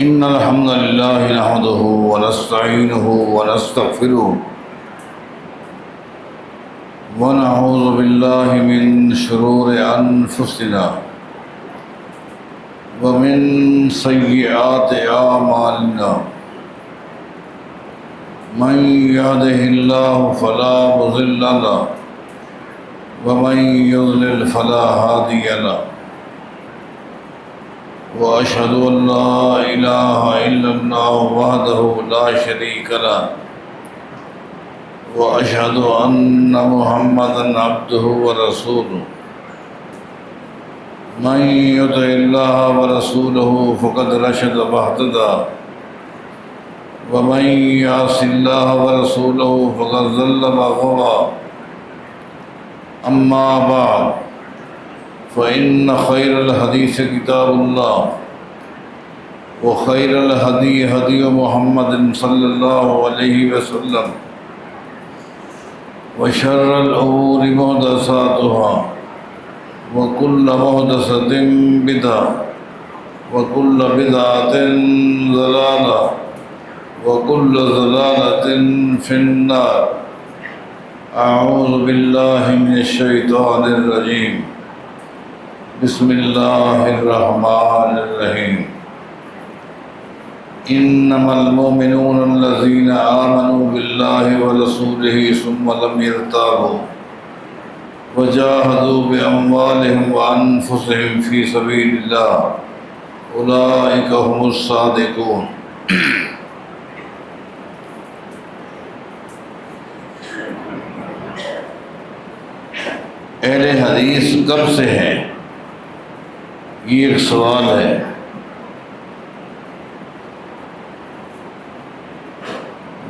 إن الحمد لله نحمده ونستعينه ونستغفره ونعوذ بالله من شرور أنفسنا ومن سيئات أعمالنا من يهده الله فلا مضل له ومن يضلل فلا هادي له وأشهد أن لا إله إلا الله وحده لا شريك له وأشهد أن محمدا عبده ورسوله من يطع الله ورسوله فقد رشد واهتدى ومن يعص الله ورسوله فقد ضل وغوى أما بعد فإن خير الحديث كتاب الله وخير الهدي هدي محمد صلى الله عليه وسلم وشر الأمور محدثاتها وكل محدثة بدعة وكل بدعة ضلالة وكل ضلالة في النار أعوذ بالله من الشيطان الرجيم بسم الله الرحمن الرحيم إنما المؤمنون الذين آمنوا بالله ورسوله ثم لم يرتابوا وجاهدوا بأموالهم وأنفسهم في سبيل الله أولئك هم الصادقون اہل حدیث کب سے ہیں؟ یہ ایک سوال ہے۔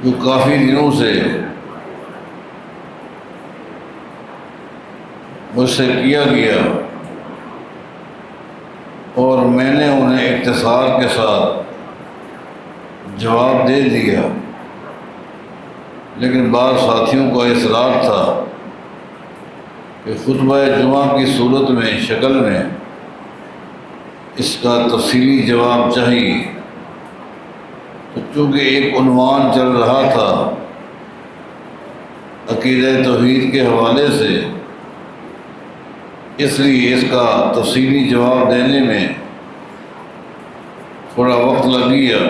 جو کافی دنوں سے مجھ سے کیا گیا اور میں نے انہیں اختصار کے ساتھ جواب دے دیا، لیکن بعض ساتھیوں کا اصرار تھا کہ خطبہ جمعہ کی صورت میں شکل میں اس کا تفصیلی جواب چاہیے، تو چونکہ ایک عنوان چل رہا تھا عقیدہ توحید کے حوالے سے، اس لیے اس کا تفصیلی جواب دینے میں تھوڑا وقت لگ گیا،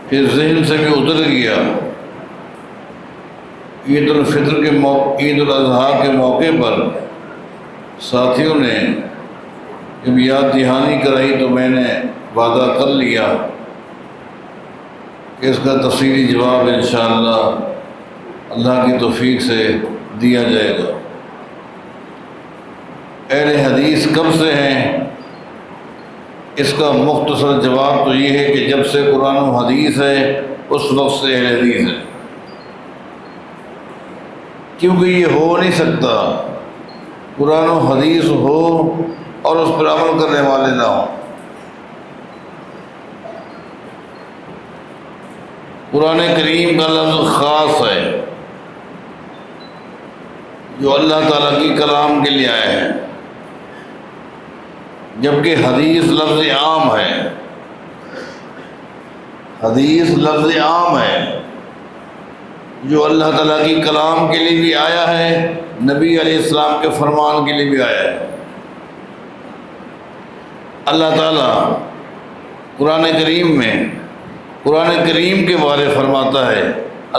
پھر ذہن سے بھی اتر گیا۔ عید الفطر کے عید الاضحیٰ کے موقع پر ساتھیوں نے جب یاد دہانی کرائی تو میں نے وعدہ کر لیا کہ اس کا تفصیلی جواب انشاءاللہ اللہ کی توفیق سے دیا جائے گا۔ اہل حدیث کب سے ہیں؟ اس کا مختصر جواب تو یہ ہے کہ جب سے قرآن و حدیث ہے اس وقت سے اہل حدیث ہے، کیونکہ یہ ہو نہیں سکتا قرآن و حدیث ہو اور اس پر عمل کرنے والے نہ ہوں۔ قرآن کریم کا لفظ خاص ہے جو اللہ تعالیٰ کی کلام کے لیے آئے ہیں، جبکہ حدیث لفظ عام ہے۔ حدیث لفظ عام ہے جو اللہ تعالیٰ کی کلام کے لیے بھی آیا ہے، نبی علیہ السلام کے فرمان کے لیے بھی آیا ہے۔ اللہ تعالیٰ قرآن کریم کے بارے فرماتا ہے،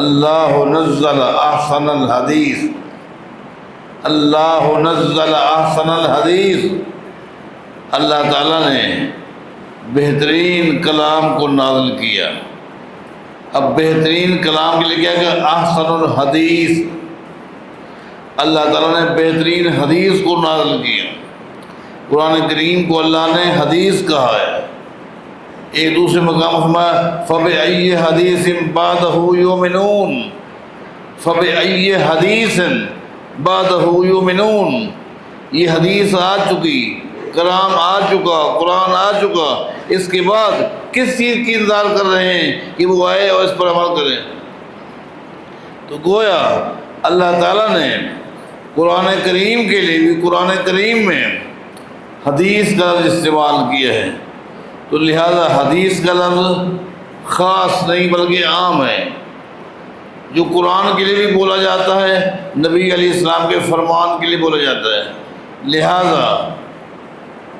اللہ نزل احسن الحدیث، اللہ نزل احسن الحدیث، اللہ تعالیٰ نے بہترین کلام کو نازل کیا۔ اب بہترین کلام کے لیے کیا کہ احسن الحدیث، اللہ تعالیٰ نے بہترین حدیث کو نازل کیا۔ قرآن کریم کو اللہ نے حدیث کہا ہے۔ ایک دوسرے مقام فرمایا فَبِأَيِّ حَدِيثٍ بَعْدَهُ يُؤْمِنُونَ، فَبِأَيِّ حَدِيثٍ بَعْدَهُ يُؤْمِنُونَ، یہ حدیث آ چکی، کلام آ چکا، قرآن آ چکا، اس کے بعد کس چیز کی انتظار کر رہے ہیں کہ وہ آئے اور اس پر عمل کریں؟ تو گویا اللہ تعالیٰ نے قرآن کریم کے لیے بھی قرآن کریم میں حدیث کا لفظ استعمال کیا ہے، تو لہذا حدیث کا لفظ خاص نہیں بلکہ عام ہے، جو قرآن کے لیے بھی بولا جاتا ہے، نبی علیہ السلام کے فرمان کے لیے بولا جاتا ہے۔ لہذا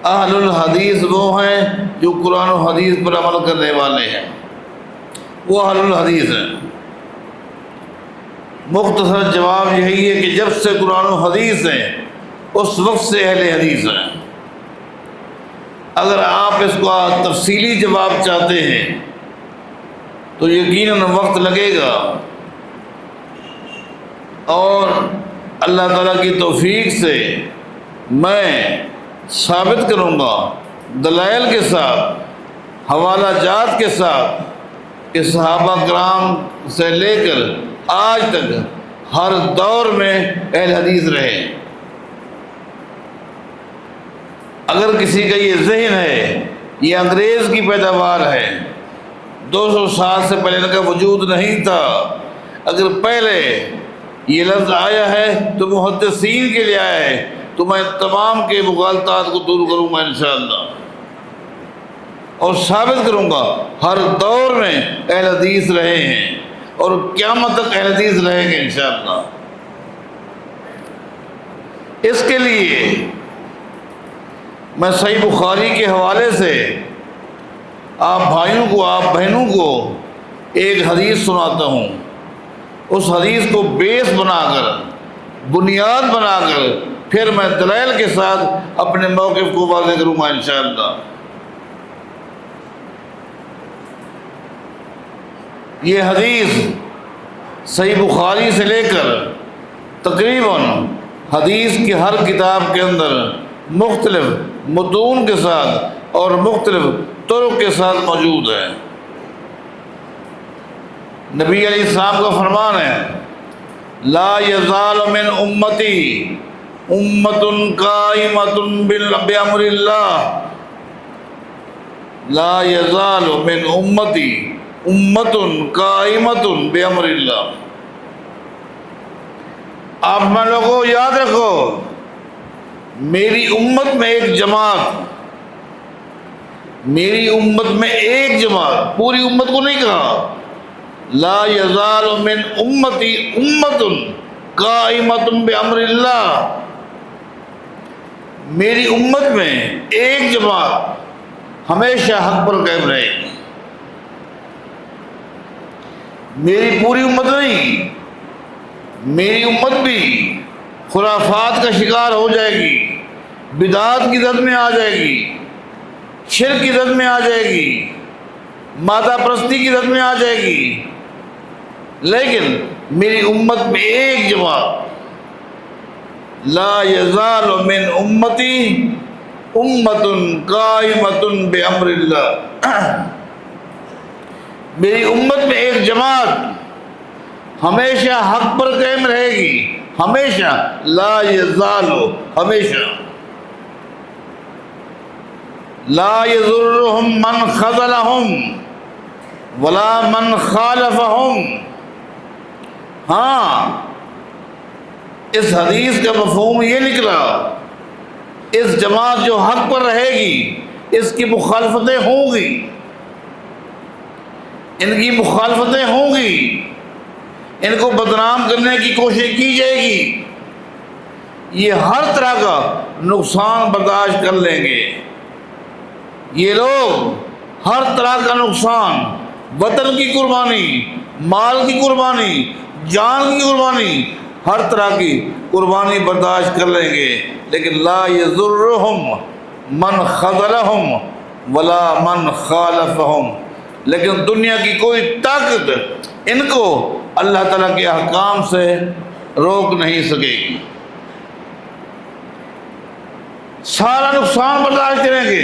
اہل الحدیث وہ ہیں جو قرآن و حدیث پر عمل کرنے والے ہیں، وہ اہل الحدیث ہیں۔ مختصر جواب یہی ہے کہ جب سے قرآن و حدیث ہیں اس وقت سے اہل حدیث ہیں۔ اگر آپ اس کا تفصیلی جواب چاہتے ہیں تو یقیناً وقت لگے گا، اور اللہ تعالیٰ کی توفیق سے میں ثابت کروں گا دلائل کے ساتھ، حوالہ جات کے ساتھ، کہ صحابہ کرام سے لے کر آج تک ہر دور میں اہل حدیث رہے۔ اگر کسی کا یہ ذہن ہے یہ انگریز کی پیداوار ہے، 200 سال سے پہلے ان کا وجود نہیں تھا، اگر پہلے یہ لفظ آیا ہے تو محدثین کے لیے آیا ہے، تو میں تمام کے مغالطات کو دور کروں گا انشاءاللہ، اور ثابت کروں گا ہر دور میں اہل حدیث رہے ہیں اور قیامت تک اہل حدیث رہیں گے انشاءاللہ۔ اس کے لیے میں صحیح بخاری کے حوالے سے آپ بھائیوں کو، آپ بہنوں کو ایک حدیث سناتا ہوں۔ اس حدیث کو بیس بنا کر، بنیاد بنا کر، پھر میں دلائل کے ساتھ اپنے موقف کو واضح کروں گا انشاءاللہ۔ یہ حدیث صحیح بخاری سے لے کر تقریباً حدیث کی ہر کتاب کے اندر مختلف متون کے ساتھ اور مختلف طرق کے ساتھ موجود ہے۔ نبی علیہ السلام کا فرمان ہے، لا یزال من امتی امت قائمۃ بامر اللہ، لا یزال من امتی امت قائمۃ بامر اللہ۔ آپ میں لوگوں یاد رکھو، میری امت میں ایک جماعت، میری امت میں ایک جماعت، پوری امت کو نہیں کہا، لا یزال من امتی امت قائمۃ بامر اللہ، میری امت میں ایک جماعت ہمیشہ حق پر قائم رہے گی۔ میری پوری امت نہیں، میری امت بھی خرافات کا شکار ہو جائے گی، بدعات کی زد میں آ جائے گی، شرک کی زد میں آ جائے گی، مادہ پرستی کی زد میں آ جائے گی، لیکن میری امت میں ایک جماعت، لا یزال من امتی امت قائمۃ بامر اللہ، میری امت میں ایک جماعت ہمیشہ حق پر قائم رہے گی، ہمیشہ، لا یزال، ہمیشہ، لا یضرهم من خذلهم ولا من خالفهم۔ ہاں، اس حدیث کا مفہوم یہ نکلا، اس جماعت جو حق پر رہے گی اس کی مخالفتیں ہوں گی، ان کی مخالفتیں ہوں گی، ان کو بدنام کرنے کی کوشش کی جائے گی، یہ ہر طرح کا نقصان برداشت کر لیں گے۔ یہ لوگ ہر طرح کا نقصان، وطن کی قربانی، مال کی قربانی، جان کی قربانی، ہر طرح کی قربانی برداشت کر لیں گے، لیکن لا یضرهم من خذلهم ولا من خالفهم، لیکن دنیا کی کوئی طاقت ان کو اللہ تعالیٰ کے احکام سے روک نہیں سکے گی۔ سارا نقصان برداشت کریں گے،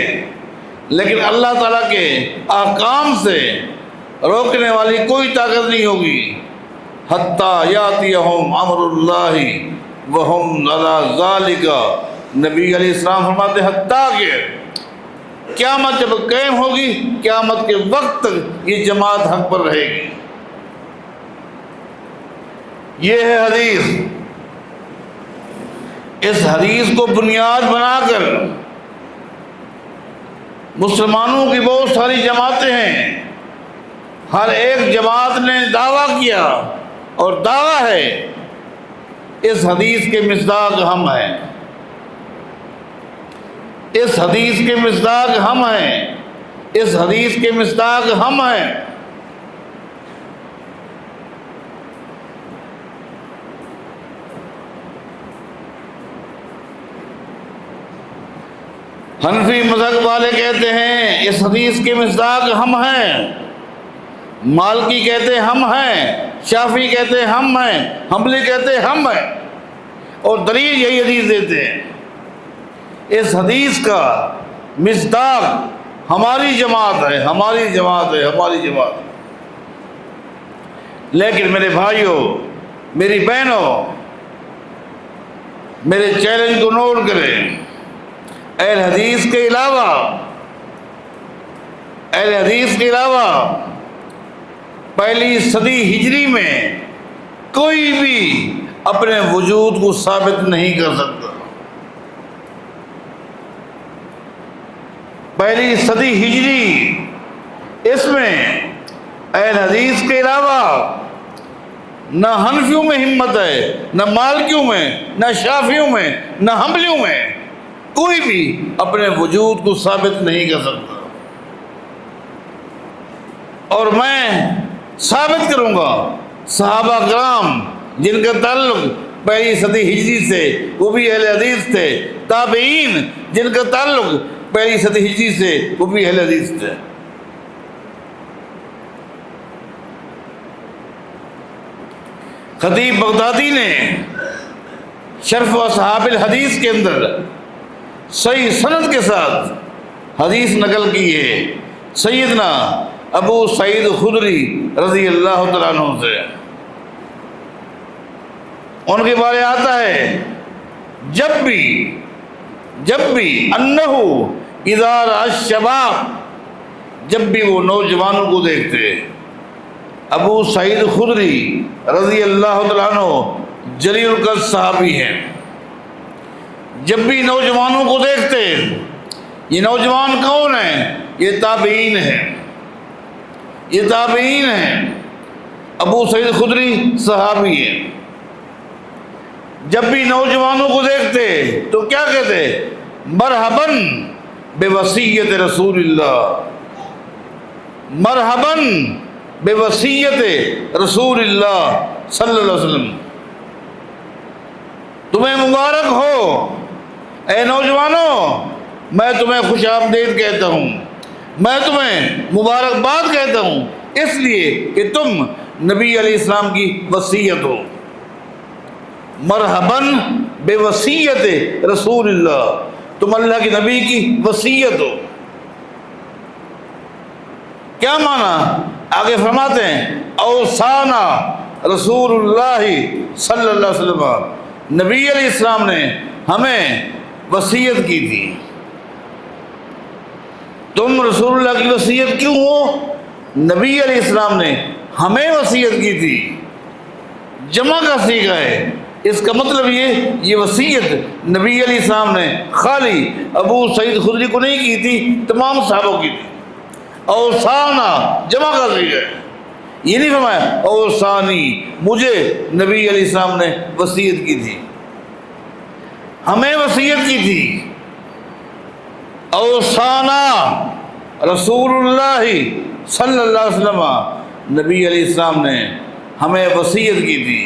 لیکن اللہ تعالیٰ کے احکام سے روکنے والی کوئی طاقت نہیں ہوگی۔ حتیٰ یاتیہم امر اللہ وہم علی ذالک، نبی علیہ السلام فرماتے حتیٰ کہ قیامت جب قائم ہوگی، قیامت کے وقت تک یہ جماعت حق پر رہے گی۔ یہ ہے حدیث۔ اس حدیث کو بنیاد بنا کر مسلمانوں کی بہت ساری جماعتیں ہیں، ہر ایک جماعت نے دعویٰ کیا اور دعویٰ ہے اس حدیث کے مصداق ہم ہیں، اس حدیث کے مصداق ہم ہیں، اس حدیث کے مصداق ہم ہیں۔ حنفی مذہب والے کہتے ہیں اس حدیث کے مصداق ہم ہیں، مالکی کہتے ہیں ہم ہیں، شافعی کہتے ہیں ہم ہیں، حنبلی کہتے ہیں ہم ہیں، اور دلیل یہی حدیث دیتے ہیں۔ اس حدیث کا مصداق ہماری جماعت ہے، ہماری جماعت ہے، ہماری جماعت ہے۔ لیکن میرے بھائیوں، میری بہنوں، میرے چیلنج کو نوٹ کریں، اہل حدیث کے علاوہ، اہل حدیث کے علاوہ پہلی صدی ہجری میں کوئی بھی اپنے وجود کو ثابت نہیں کر سکتا۔ پہلی صدی ہجری، اس میں اہل حدیث کے علاوہ نہ حنفیوں میں ہمت ہے، نہ مالکیوں میں، نہ شافعیوں میں، نہ حنبلیوں میں، کوئی بھی اپنے وجود کو ثابت نہیں کر سکتا۔ اور میں ثابت کروں گا صحابہ کرام جن کا تعلق پہلی صدی ہجری سے، وہ بھی اہل حدیث تھے، تابعین جن کا تعلق پہلی صدی ہجری سے، وہ بھی اہل حدیث تھے۔ خطیب بغدادی نے شرف اصحاب الحدیث کے اندر صحیح سند کے ساتھ حدیث نقل کی ہے سیدنا ابو سعید خدری رضی اللہ تعالیٰ عنہ سے۔ ان کے بارے آتا ہے جب بھی انہو اذا رأى الشباب، جب بھی وہ نوجوانوں کو دیکھتے، ابو سعید خدری رضی اللہ تعالیٰ عنہ جلیل القدر صحابی ہیں، جب بھی نوجوانوں کو دیکھتے، یہ نوجوان کون ہیں؟ یہ تابعین ہیں، یہ تابعین ہیں، ابو سعید خدری صحابی ہیں۔ جب بھی نوجوانوں کو دیکھتے تو کیا کہتے؟ مرحباً بوصیت رسول اللہ، مرحباً بوصیت رسول اللہ صلی اللہ علیہ وسلم، تمہیں مبارک ہو اے نوجوانوں، میں تمہیں خوش آمدید کہتا ہوں، میں تمہیں مبارکباد کہتا ہوں، اس لیے کہ تم نبی علیہ السلام کی وصیت ہو۔ مرحباً بوصیت رسول اللہ، تم اللہ کے نبی کی وصیت ہو۔ کیا معنی؟ آگے فرماتے ہیں اوصانا رسول اللہ صلی اللہ علیہ وسلم، نبی علیہ السلام نے ہمیں وصیت کی تھی۔ تم رسول اللہ کی وصیت کیوں ہو؟ نبی علیہ السلام نے ہمیں وصیت کی تھی، جمع کا صیغہ ہے، اس کا مطلب یہ وصیت نبی علیہ السلام نے خالی ابو سعید خدری کو نہیں کی تھی، تمام صحابوں کی تھی۔ اوصانا جمع کا صیغہ ہے، یہ نہیں فرمایا اوصانی، مجھے نبی علیہ السلام نے وصیت کی تھی، ہمیں وصیت کی تھی۔ اوصانا رسول اللہ صلی اللہ علیہ وسلم، نبی علیہ السلام نے ہمیں وصیت کی تھی۔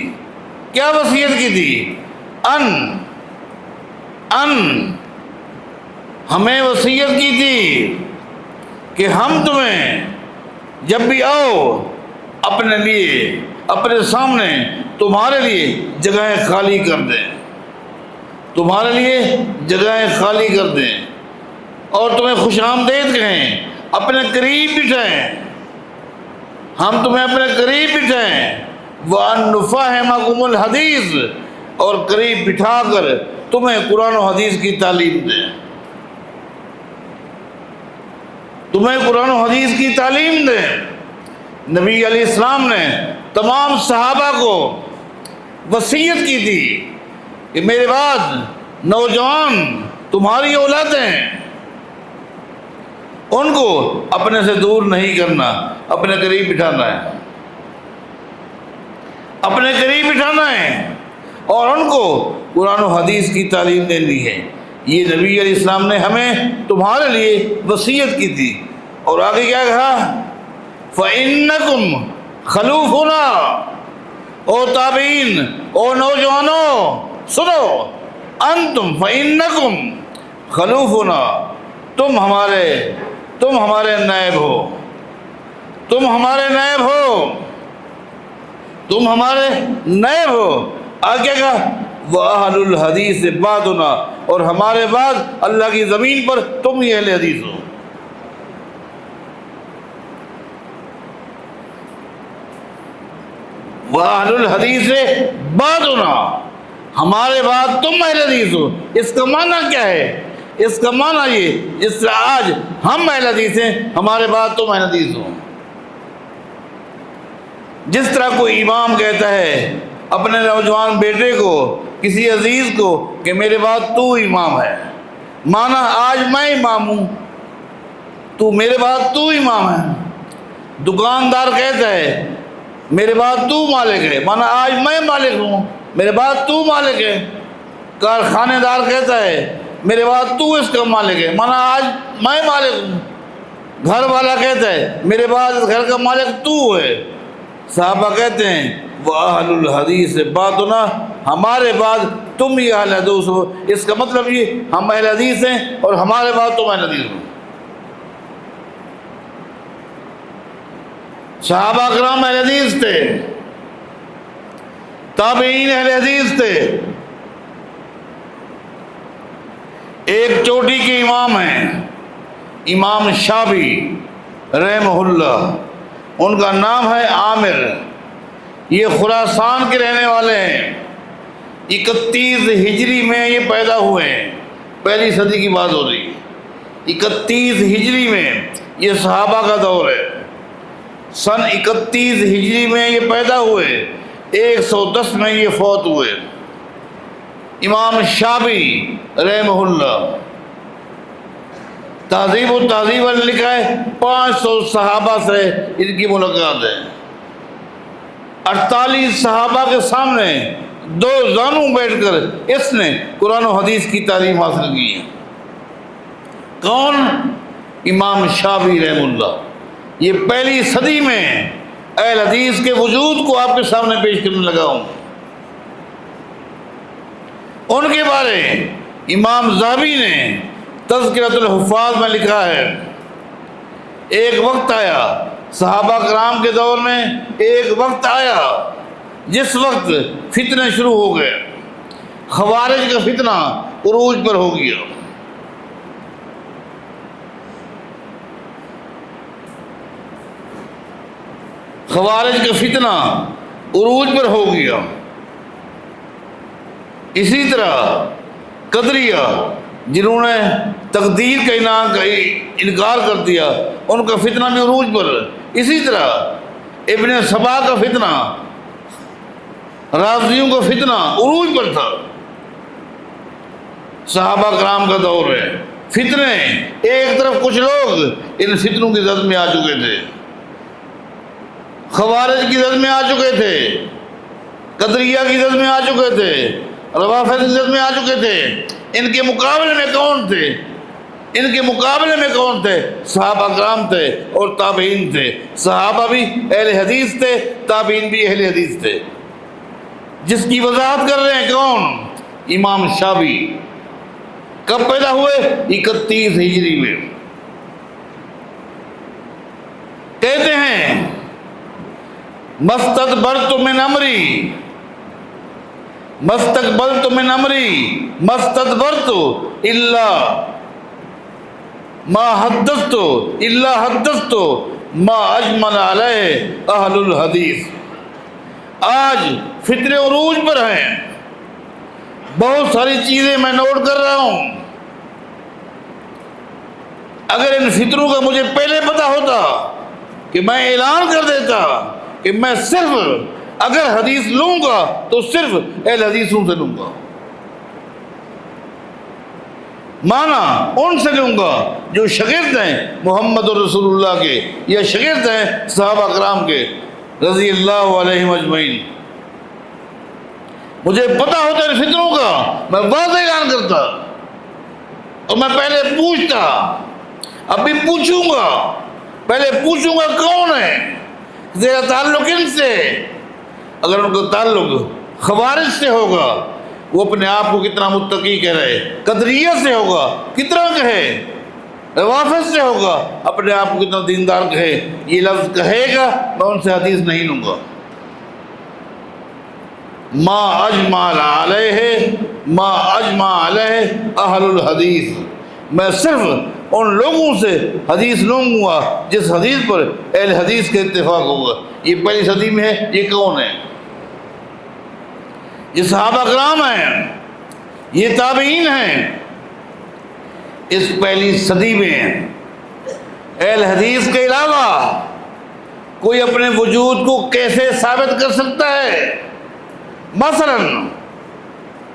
کیا وصیت کی تھی؟ ہمیں وصیت کی تھی کہ ہم تمہیں جب بھی آؤ اپنے لیے، اپنے سامنے تمہارے لیے جگہیں خالی کر دیں، تمہارے لیے جگہیں خالی کر دیں، اور تمہیں خوش آمدید کہیں، اپنے قریب بٹھائیں، ہم تمہیں اپنے قریب بٹھائیں، وَأَن نُفَهِّمَكُمُ الْحَدِيثَ، اور قریب بٹھا کر تمہیں قرآن و حدیث کی تعلیم دیں، تمہیں قرآن و حدیث کی تعلیم دیں۔ نبی علیہ السلام نے تمام صحابہ کو وصیت کی تھی کہ میرے بعد نوجوان تمہاری اولادیں ہیں، ان کو اپنے سے دور نہیں کرنا، اپنے قریب بٹھانا ہے، اپنے قریب بٹھانا ہے، اور ان کو قرآن و حدیث کی تعلیم دینی ہے۔ یہ نبی علیہ السلام نے ہمیں تمہارے لیے وصیت کی تھی، اور آگے کیا کہا؟ فَإِنَّكُمْ خَلُوفُنَا، او تابعین، او نوجوانوں سنو، انتم فَإِنَّكُمْ خَلُوفُنَا، تم ہمارے نائب ہو، تم ہمارے نائب ہو، تم ہمارے نائب ہو۔ آگے کہا وَأَهْلُ الْحَدِيثِ بَعْدُنَا، اور ہمارے بعد اللہ کی زمین پر تم ہی اہل حدیث ہو۔ وَأَهْلُ الْحَدِيثِ بَعْدُنَا، ہمارے بعد تم اہل حدیث ہو۔ اس کا معنی کیا ہے؟ اس کا معنی یہ، جس طرح آج ہم اہل حدیث ہیں، ہمارے بعد تم اہل حدیث ہو۔ جس طرح کوئی امام کہتا ہے اپنے نوجوان بیٹے کو، کسی عزیز کو، کہ میرے بعد تو امام ہے، مانا آج میں امام ہوں، تو میرے بعد تو امام ہے۔ دکاندار کہتا ہے میرے بعد تو مالک ہے، مانا آج میں مالک ہوں، میرے بعد تو مالک ہے۔ کارخانے دار کہتا ہے میرے بعد تو اس کا مالک ہے، مانا آج میں مالک ہوں۔ گھر والا کہتا ہے میرے بعد اس گھر کا مالک تو ہے۔ صحابہ کہتے ہیں وَأَهْلُ الْحَدِيثِ بَعْدُنَا، ہمارے بعد تم ہی اہل حدیث ہو۔ اس کا مطلب یہ ہم اہل حدیث ہیں اور ہمارے بعد تم اہل حدیث ہو۔ صحابہ کرام اہل حدیث تھے، تابعین اہل حدیث تھے۔ ایک چوٹی کے امام ہیں امام شافعی رحمہ اللہ، ان کا نام ہے عامر، یہ خراسان کے رہنے والے ہیں۔ 31 ہجری میں یہ پیدا ہوئے ہیں، پہلی صدی کی بات ہو رہی ہے۔ 31 ہجری میں، یہ صحابہ کا دور ہے۔ سن 31 ہجری میں یہ پیدا ہوئے، 110 میں یہ فوت ہوئے۔ امام شافعی رحمہ اللہ، تہذیب و تہذیب نے لکھا ہے 500 صحابہ سے ان کی ملاقات ہے۔ 48 صحابہ کے سامنے 2 زانوں بیٹھ کر اس نے قرآن و حدیث کی تعلیم حاصل کی ہے۔ کون؟ امام شافعی رحمہ اللہ۔ یہ پہلی صدی میں اہل حدیث کے وجود کو آپ کے سامنے پیش کرنے لگا ہوں۔ ان کے بارے امام ذہبی نے تذکرۃ الحفاظ میں لکھا ہے، ایک وقت آیا صحابہ کرام کے دور میں، ایک وقت آیا جس وقت فتنے شروع ہو گئے، خوارج کا فتنہ عروج پر ہو گیا۔ خوارج کا فتنہ عروج پر ہو گیا۔ اسی طرح قدریہ، جنہوں نے تقدیر کا انکار کر دیا، ان کا فتنہ بھی عروج پر۔ اسی طرح ابن سبا کا فتنہ، رافضیوں کا فتنہ عروج پر تھا۔ صحابہ کرام کا دور ہے، فتنے، ایک طرف کچھ لوگ ان فتنوں کی زد میں آ چکے تھے، خوارج کی زد میں آ چکے تھے، قدریہ کی زد میں آ چکے تھے، روافض کی زد میں آ چکے تھے۔ ان کے مقابلے میں کون تھے؟ ان کے مقابلے میں کون تھے؟ صحابہ کرام تھے اور تابعین تھے۔ صحابہ بھی اہل حدیث تھے، تابعین بھی اہل حدیث تھے۔ جس کی وضاحت کر رہے ہیں کون؟ امام شافعی۔ کب پیدا ہوئے؟ 31 ہجری میں۔ کہتے ہیں مستدبرت من امری، مستقبلت من امری، مستدبرت الا ما حدثت الا حدثت ما اجمل علیہ اہل الحدیث۔ آج فتنے عروج پر ہیں، بہت ساری چیزیں میں نوٹ کر رہا ہوں۔ اگر ان فتنوں کا مجھے پہلے پتا ہوتا کہ میں اعلان کر دیتا کہ میں صرف اگر حدیث لوں گا تو صرف اہل حدیثوں سے لوں گا، مانا ان سے لوں گا جو شاگرد ہیں محمد رسول اللہ کے یا شاگرد ہیں صحابہ کرام کے رضی اللہ علیہم اجمعین۔ مجھے پتہ ہوتا ہے فتنوں کا، میں واضح اعلان کرتا اور میں پہلے پوچھتا، اب بھی پوچھوں گا، پہلے پوچھوں گا کون ہے، تیرا تعلق ان سے؟ اگر ان کا تعلق خوارج سے ہوگا، وہ اپنے آپ کو کتنا متقی کہہ رہے، قدریہ سے ہوگا کتنا کہے، روافض سے ہوگا اپنے آپ کو کتنا دیندار کہے، یہ لفظ کہے گا میں ان سے حدیث نہیں لوں گا۔ ما اجمع علیہ اہل الحدیث، میں صرف ان لوگوں سے حدیث لوں گا جس حدیث پر اہل حدیث کے اتفاق ہوگا۔ یہ پہلی صدی میں ہے، یہ کون ہے؟ یہ صحابہ کرام ہیں، یہ تابعین ہیں۔ اس پہلی صدی میں اہل حدیث کے علاوہ کوئی اپنے وجود کو کیسے ثابت کر سکتا ہے؟ مثلا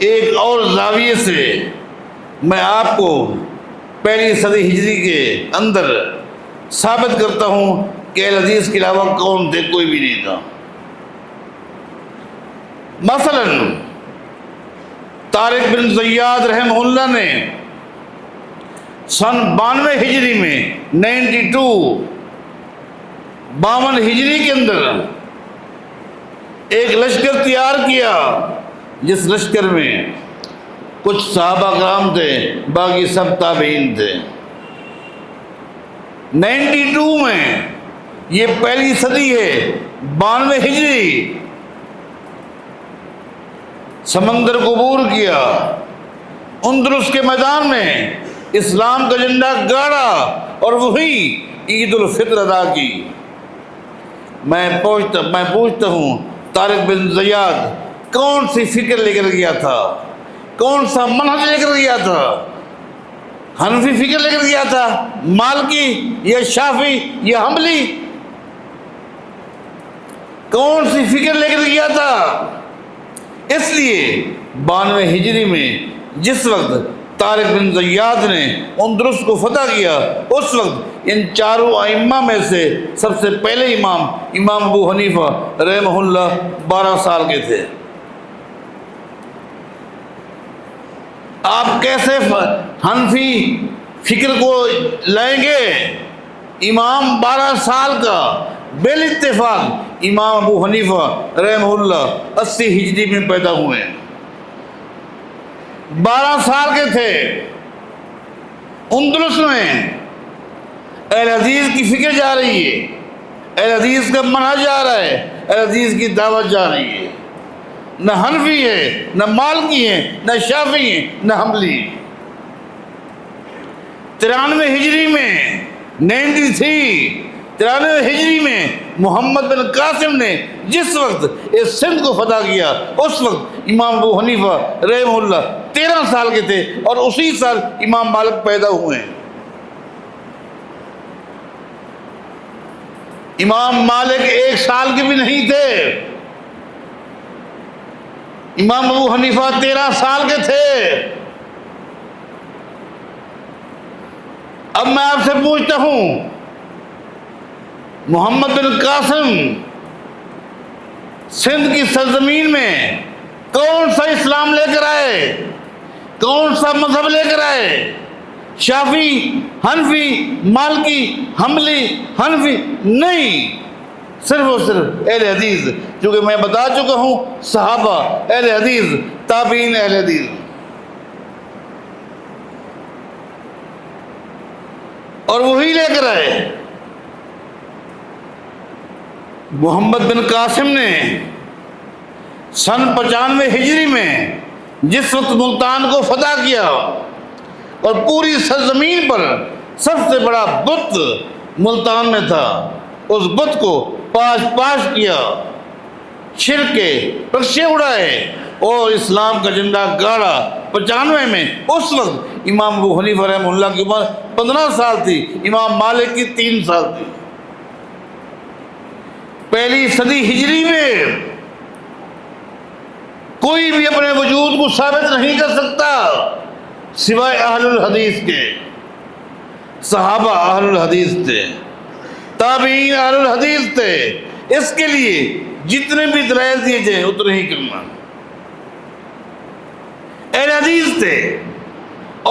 ایک اور زاویے سے میں آپ کو پہلی صدی ہجری کے اندر ثابت کرتا ہوں کہ اہل حدیث کے علاوہ کون تھے؟ کوئی بھی نہیں تھا۔ مثلا طارق بن زیاد رحمہ اللہ نے سن 92 ہجری میں 52 ہجری کے اندر ایک لشکر تیار کیا، جس لشکر میں کچھ صحابہ کرام تھے، باقی سب تابعین تھے۔ 92 میں، یہ پہلی صدی ہے، 92 ہجری، سمندر کو عبور کیا، اندلس کے میدان میں اسلام کا جھنڈا گاڑا اور وہی عید الفطر ادا کی۔ میں پوچھتا ہوں طارق بن زیاد کون سی فکر لے کر گیا تھا؟ کون سا منہج لے کر گیا تھا؟ حنفی فکر لے کر گیا تھا، مالکی یا شافعی یا حنبلی؟ کون سی فکر لے کر گیا تھا؟ اس لیے 92 ہجری میں جس وقت طارق بن زیاد نے اندلس کو فتح کیا، اس وقت ان چاروں ائمہ میں سے سب سے پہلے امام ابو حنیفہ رحمہ اللہ 12 سال کے تھے۔ آپ کیسے حنفی فکر کو لائیں گے؟ امام 12 سال کا، بال اتفاق امام ابو حنیفہ رحمہ اللہ 80 ہجری میں پیدا ہوئے، 12 سال کے تھے۔ اندلس میں اہل حدیث کی فکر جا رہی ہے، اہل حدیث کا منہج جا رہا ہے، اہل حدیث کی دعوت جا رہی ہے۔ نہ حنفی ہے، نہ مالکی ہے، نہ شافعی ہے، نہ حنبلی۔ 93 ہجری میں 93 ہجری میں محمد بن قاسم نے جس وقت اس سندھ کو فتح کیا، اس وقت امام ابو حنیفہ رحمہ اللہ 13 سال کے تھے، اور اسی سال امام مالک پیدا ہوئے ہیں۔ امام مالک 1 سال کے بھی نہیں تھے، امام ابو حنیفہ 13 سال کے تھے۔ اب میں آپ سے پوچھتا ہوں، محمد بن قاسم سندھ کی سرزمین میں کون سا اسلام لے کر آئے؟ کون سا مذہب لے کر آئے؟ شافعی، حنفی، مالکی، حنبلی، حنفی نہیں، صرف اور صرف اہل حدیث، چونکہ میں بتا چکا ہوں صحابہ اہل حدیث، تابعین اہل حدیث۔ اور وہی لے کر آئے۔ محمد بن قاسم نے سن 95 ہجری میں جس وقت ملتان کو فتح کیا اور پوری سرزمین پر سب سے بڑا بت ملتان میں تھا، اس بت کو پاش کیا، شرک کے پرچے اڑائے اور اسلام کا جھنڈا گاڑا۔ 95 میں اس وقت امام ابو حنیفہ رحمہ اللہ کی عمر 15 سال تھی، امام مالک کی 3 سال تھی۔ پہلی صدی ہجری میں کوئی بھی اپنے وجود کو ثابت نہیں کر سکتا سوائے اہل الحدیث کے۔ صحابہ اہل الحدیث تھے، تابعین اہل الحدیث تھے، اس کے لیے جتنے بھی دلائل دیے جائیں اتنے ہی کرنا۔ اہل حدیث تھے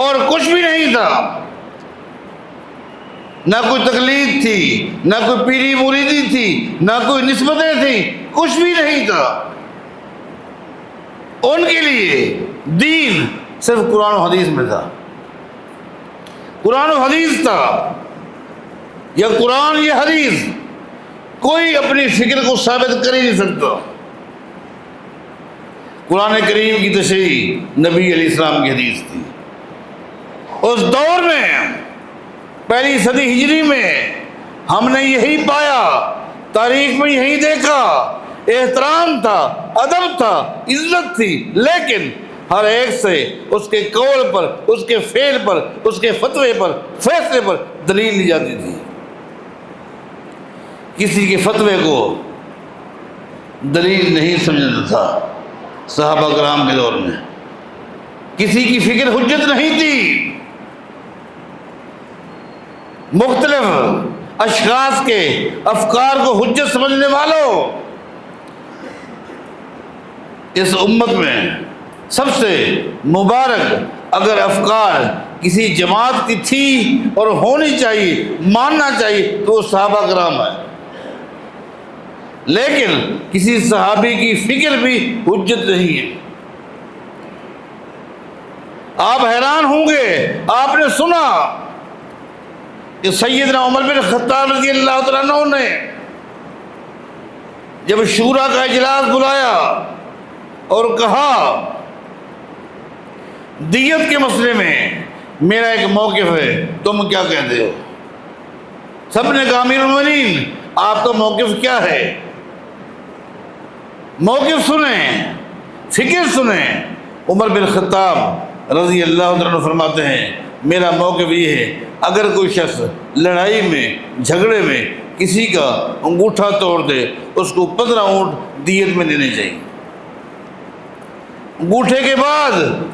اور کچھ بھی نہیں تھا، نہ کوئی تقلید تھی، نہ کوئی پیری مریدی تھی، نہ کوئی نسبتیں تھیں، کچھ بھی نہیں تھا۔ ان کے لیے دین صرف قرآن و حدیث میں تھا، قرآن و حدیث تھا، یا قرآن یا حدیث، کوئی اپنی فکر کو ثابت کر ہی نہیں سکتا۔ قرآن کریم کی تشریح نبی علیہ السلام کی حدیث تھی۔ اس دور میں پہلی صدی ہجری میں ہم نے یہی پایا، تاریخ میں یہی دیکھا، احترام تھا، ادب تھا، عزت تھی، لیکن ہر ایک سے اس کے قول پر، اس کے فعل پر، اس کے فتوے پر، فیصلے پر دلیل لی جاتی تھی۔ کسی کے فتوے کو دلیل نہیں سمجھتا تھا صحابہ کرام کے دور میں، کسی کی فکر حجت نہیں تھی۔ مختلف اشخاص کے افکار کو حجت سمجھنے والوں، اس امت میں سب سے مبارک اگر افکار کسی جماعت کی تھی اور ہونی چاہیے، ماننا چاہیے، تو وہ صحابہ کرام ہے۔ لیکن کسی صحابی کی فکر بھی حجت نہیں ہے۔ آپ حیران ہوں گے، آپ نے سنا کہ سیدنا عمر بن خطاب رضی اللہ تعالیٰ عنہ نے جب شورا کا اجلاس بلایا اور کہا دیت کے مسئلے میں میرا ایک موقف ہے، تم کیا کہتے ہو؟ سب نے کہا امیر المومنین آپ کا موقف کیا ہے؟ موقف سنیں، فکر سنیں۔ عمر بن خطاب رضی اللہ عنہ فرماتے ہیں میرا موقف یہ ہے، اگر کوئی شخص لڑائی میں، جھگڑے میں کسی کا انگوٹھا توڑ دے، اس کو 15 اونٹ دیت میں دینے چاہیے۔ انگوٹھے کے بعد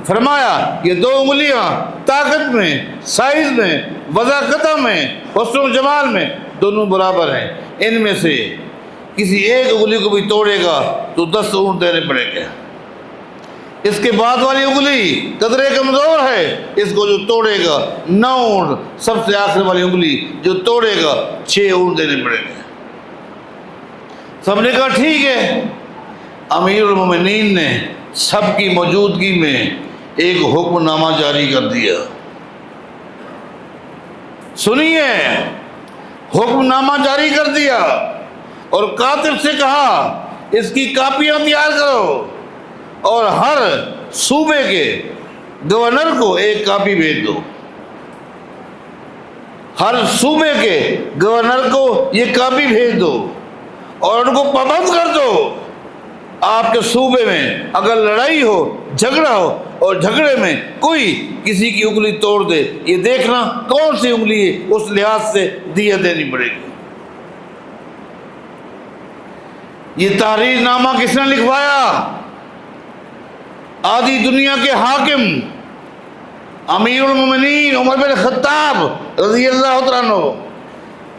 فرمایا یہ 2 انگلیاں طاقت میں، سائز میں، وضاقتہ میں، حسن و جمال میں دونوں برابر ہیں، ان میں سے کسی ایک انگلی کو بھی توڑے گا تو 10 اونٹ دینے پڑیں گے۔ اس کے بعد والی انگلی قدرے کمزور ہے، اس کو جو توڑے گا 9 اونٹ، سب سے آخر والی انگلی جو توڑے گا 6 اونٹ دینے پڑیں گے۔ سب نے کہا ٹھیک ہے۔ امیر المومنین نے سب کی موجودگی میں ایک حکم نامہ جاری کر دیا۔ سنیے، حکم نامہ جاری کر دیا اور کاتب سے کہا اس کی کاپیاں تیار کرو اور ہر صوبے کے گورنر کو ایک کاپی بھیج دو۔ ہر صوبے کے گورنر کو یہ کاپی بھیج دو اور ان کو پابند کر دو، آپ کے صوبے میں اگر لڑائی ہو، جھگڑا ہو اور جھگڑے میں کوئی کسی کی انگلی توڑ دے، یہ دیکھنا کون سی انگلی ہے، اس لحاظ سے دیت دینی پڑے گی۔ یہ تحریر نامہ کس نے لکھوایا؟ آدھی دنیا کے حاکم امیر المومنین عمر بن خطاب رضی اللہ عنہ،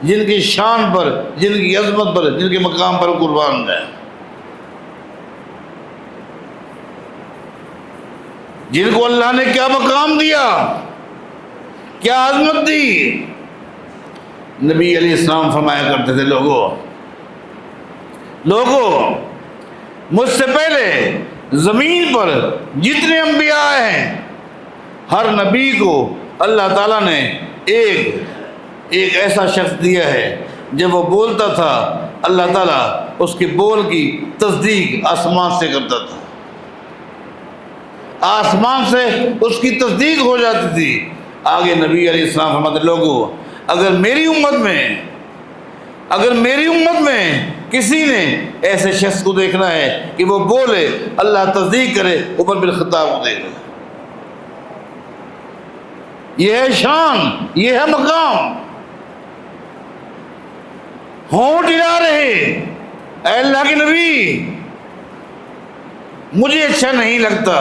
جن کی شان پر، جن کی عظمت پر، جن کے مقام پر قربان گئے، جن کو اللہ نے کیا مقام دیا، کیا عظمت دی۔ نبی علیہ السلام فرمایا کرتے تھے لوگوں مجھ سے پہلے زمین پر جتنے انبیاء آئے ہیں، ہر نبی کو اللہ تعالیٰ نے ایک ایسا شخص دیا ہے، جب وہ بولتا تھا اللہ تعالیٰ اس کے بول کی تصدیق آسمان سے کرتا تھا، آسمان سے اس کی تصدیق ہو جاتی تھی۔ آگے نبی علیہ السلام فرماتے لوگوں اگر میری امت میں کسی نے ایسے شخص کو دیکھنا ہے کہ وہ بولے اللہ تصدیق کرے، عمر بن خطاب کو دیکھ لے۔ یہ ہے شان، یہ ہے مقام۔ ہونٹ ہلا رہے، اے اللہ کے نبی مجھے اچھا نہیں لگتا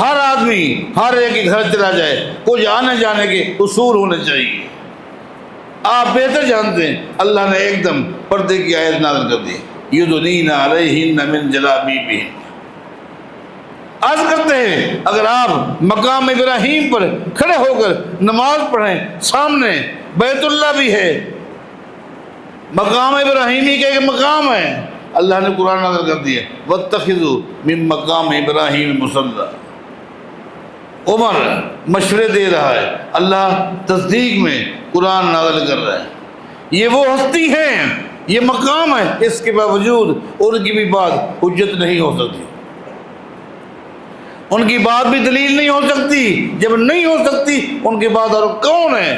ہر آدمی ہر ایک کے گھر چلا جائے، کچھ آنے جانے کے اصول ہونے چاہیے۔ آپ بہتر جانتے ہیں، اللہ نے ایک دم پردے کی آیت نازل کر دی، یدنین علیہن من جلابیبہن۔ عرض کرتے ہیں اگر آپ مقام ابراہیم پر کھڑے ہو کر نماز پڑھیں، سامنے بیت اللہ بھی ہے، مقام ابراہیمی کا ایک مقام ہے، اللہ نے قرآن نازل کر دیا وَاتَّخِذُوا مِن مَقَامِ إِبْرَاهِيمَ مُصَلًّى۔ عمر مشورے دے رہا ہے، اللہ تصدیق میں قرآن نازل کر رہا ہے۔ یہ وہ ہستی ہیں، یہ مقام ہے، اس کے باوجود ان کی بھی بات حجت نہیں ہو سکتی، ان کی بات بھی دلیل نہیں ہو سکتی۔ جب نہیں ہو سکتی ان کے بعد اور کون ہے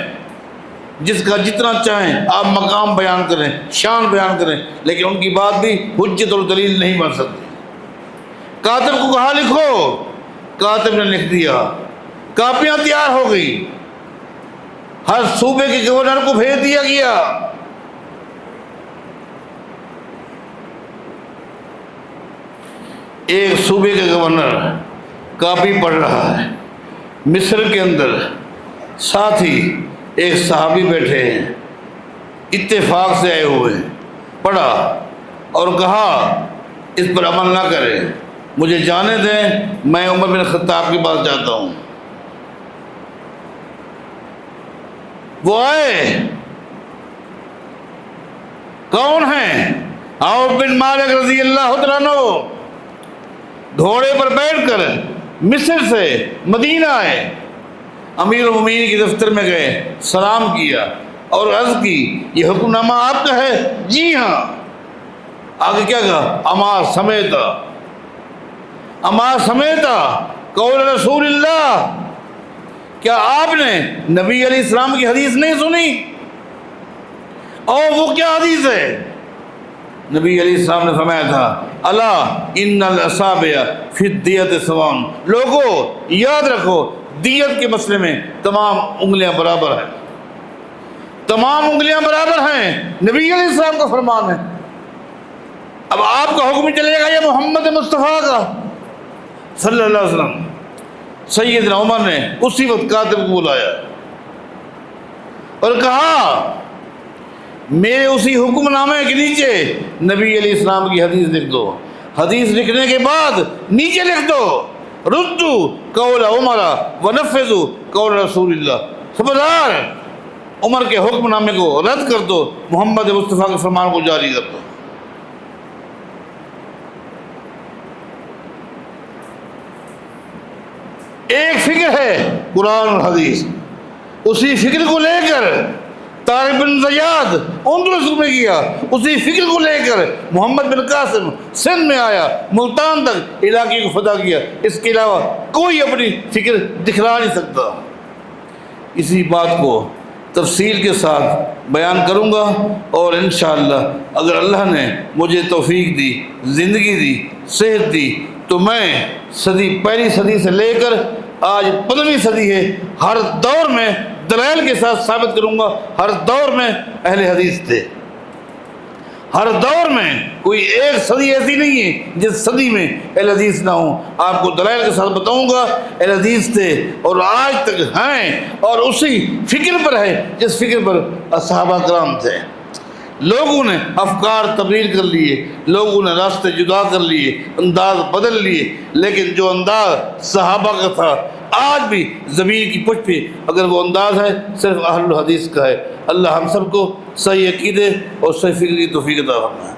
جس کا جتنا چاہیں آپ مقام بیان کریں، شان بیان کریں، لیکن ان کی بات بھی حجت اور دلیل نہیں بن سکتی۔ کاتب کو کہا لکھو، کاتب نے لکھ دیا، کاپیاں تیار ہو گئی، ہر صوبے کے گورنر کو بھیج دیا گیا۔ ایک صوبے کا گورنر کاپی پڑھ رہا ہے، مصر کے اندر ساتھ ہی ایک صحابی بیٹھے ہیں، اتفاق سے آئے ہوئے ہیں، پڑھا اور کہا اس پر عمل نہ کریں، مجھے جانے دیں، میں عمر بن خطاب کے پاس جاتا ہوں۔ وہ آئے، کون ہیں؟ عوف بن مالک رضی اللہ تعالیٰ عنہ، گھوڑے پر بیٹھ کر مصر سے مدینہ آئے، امیر المومنین کے دفتر میں گئے، سلام کیا اور عرض کی یہ حکم نامہ آپ کا ہے؟ جی ہاں۔ آگے کیا کہا؟ اما سمیتا، اما سمیتا قول رسول اللہ، کیا آپ نے نبی علیہ السلام کی حدیث نہیں سنی؟ اور وہ کیا حدیث ہے؟ نبی علیہ السلام نے فرمایا تھا الا ان الاصابع فی الدیۃ سواء، لوگوں یاد رکھو دیت کے مسئلے میں تمام انگلیاں برابر ہیں، تمام انگلیاں برابر ہیں، نبی علیہ السلام کا فرمان ہے۔ اب آپ کا حکم چلے گا یا محمد مصطفیٰ کا صلی اللہ علیہ وسلم؟ سیدنا عمر نے اسی وقت کاتب کو بلایا اور کہا میرے اسی حکم نامے کے نیچے نبی علیہ السلام کی حدیث لکھ دو، حدیث لکھنے کے بعد نیچے لکھ دو ردو قول عمر ونفذوا قول رسول اللہ، خبردار عمر کے حکم نامے کو رد کر دو، محمد مصطفیٰ کے فرمان کو جاری کر دو۔ ایک فکر ہے قرآن اور حدیث، اسی فکر کو لے کر طارق بن زیاد اندلس میں گیا، اسی فکر کو لے کر محمد بن قاسم سندھ میں آیا، ملتان تک علاقے کو فتح کیا، اس کے علاوہ کوئی اپنی فکر دکھلا نہیں سکتا۔ اسی بات کو تفصیل کے ساتھ بیان کروں گا، اور انشاءاللہ اگر اللہ نے مجھے توفیق دی، زندگی دی، صحت دی، تو میں پہلی صدی سے لے کر آج 15ویں صدی ہے، ہر دور میں دلائل کے ساتھ ثابت کروں گا، ہر دور میں اہل حدیث تھے، ہر دور میں کوئی ایک صدی ایسی نہیں ہے جس صدی میں اہل حدیث نہ ہوں۔ آپ کو دلائل کے ساتھ بتاؤں گا، اہل حدیث تھے اور آج تک ہیں، اور اسی فکر پر ہے جس فکر پر صحابہ کرام تھے۔ لوگوں نے افکار تبدیل کر لیے، لوگوں نے راستے جدا کر لیے، انداز بدل لیے، لیکن جو انداز صحابہ کا تھا آج بھی زمین کی پشت پہ اگر وہ انداز ہے صرف اہل الحدیث کا ہے۔ اللہ ہم سب کو صحیح عقیدے اور صحیح فکر کی توفیق عطا فرمائے۔